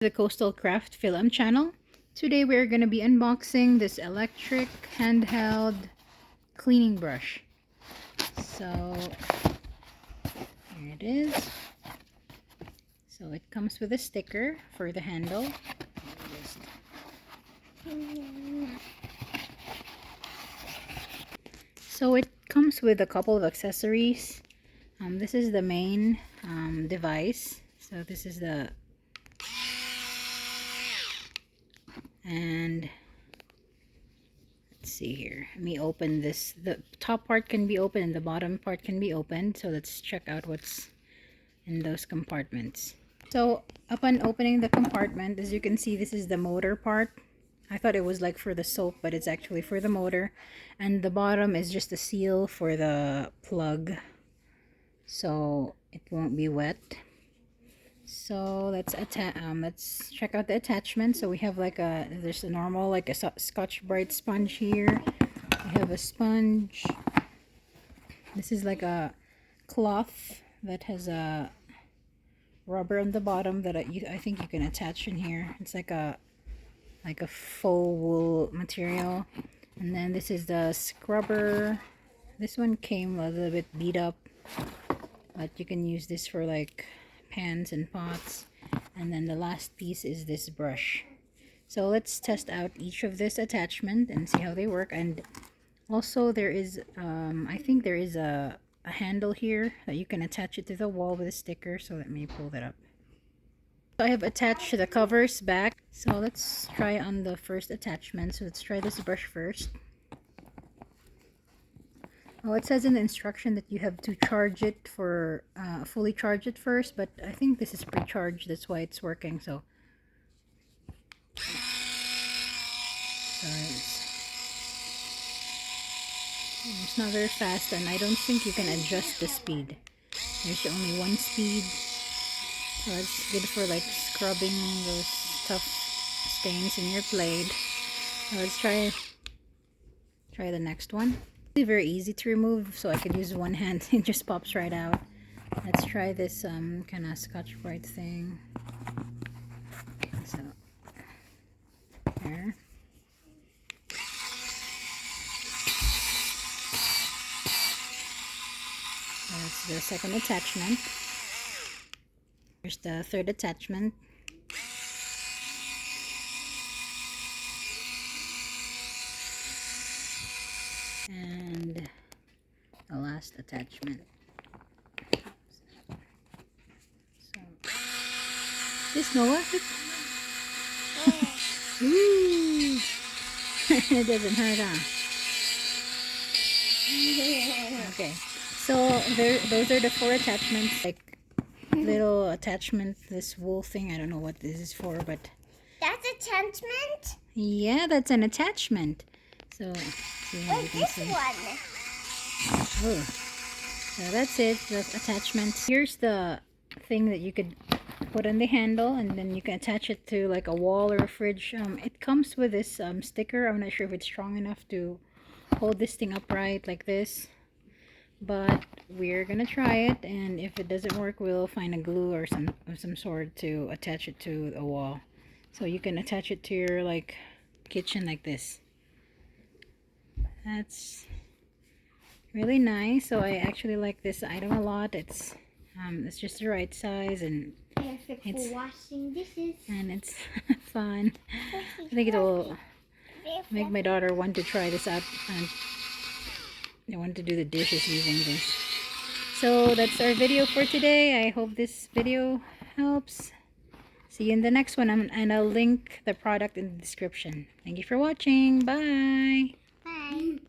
The Coastal Craft Film channel. Today we're going to be unboxing this electric handheld cleaning brush. So here it is. So it comes with a sticker for the handle. So it comes with a couple of accessories. This is the main device. So this is the and let's see here. Let me open this. The top part can be open and the bottom part can be opened. So let's check out what's in those compartments. So upon opening the compartment, as you can see, this is the motor part. I thought it was like for the soap, but it's actually for the motor. And the bottom is just a seal for the plug, so it won't be wet. So let's check out the attachment. So we have like there's a normal like a Scotch-Brite sponge here. We have a sponge. This is like a cloth that has a rubber on the bottom that I think you can attach in here. It's like a faux wool material. And then this is the scrubber. This one came a little bit beat up, but you can use this for like pans and pots. And then the last piece is this brush. So let's test out each of this attachment and see how they work. And also there is I think there is a handle here that you can attach it to the wall with a sticker. So let me pull that up. So I have attached the covers back. So let's try on the first attachment. So let's try this brush first. Oh, it says in the instruction that you have to charge it for fully charge it first, but I think this is pre-charged. That's why it's working. So it's not very fast, and I don't think you can adjust the speed. There's only one speed. So it's good for like scrubbing those tough stains in your blade. So let's try the next one. It's very easy to remove, so I could use one hand. It just pops right out. Let's try this kind of Scotch-Brite thing. So there. That's the second attachment. Here's the third attachment. And the last attachment. So, this Noah? Ooh. It doesn't hurt, huh? Okay. So those are the 4 attachments. Like little attachment, this wool thing. I don't know what this is for, but that's attachment. Yeah, that's an attachment. So this one. Oh, so that's it. The attachment. Here's the thing that you could put on the handle, and then you can attach it to like a wall or a fridge. It comes with this sticker. I'm not sure if it's strong enough to hold this thing upright like this, but we're gonna try it, and if it doesn't work, we'll find a glue or some sort to attach it to a wall. So you can attach it to your like kitchen like this. That's really nice. So I actually like this item a lot. It's just the right size, and perfect for washing dishes. And it's fun. I think it'll make my daughter want to try this out, and I want to do the dishes using this. So that's our video for today. I hope this video helps. See you in the next one, and I'll link the product in the description. Thank you for watching. Bye. Bye.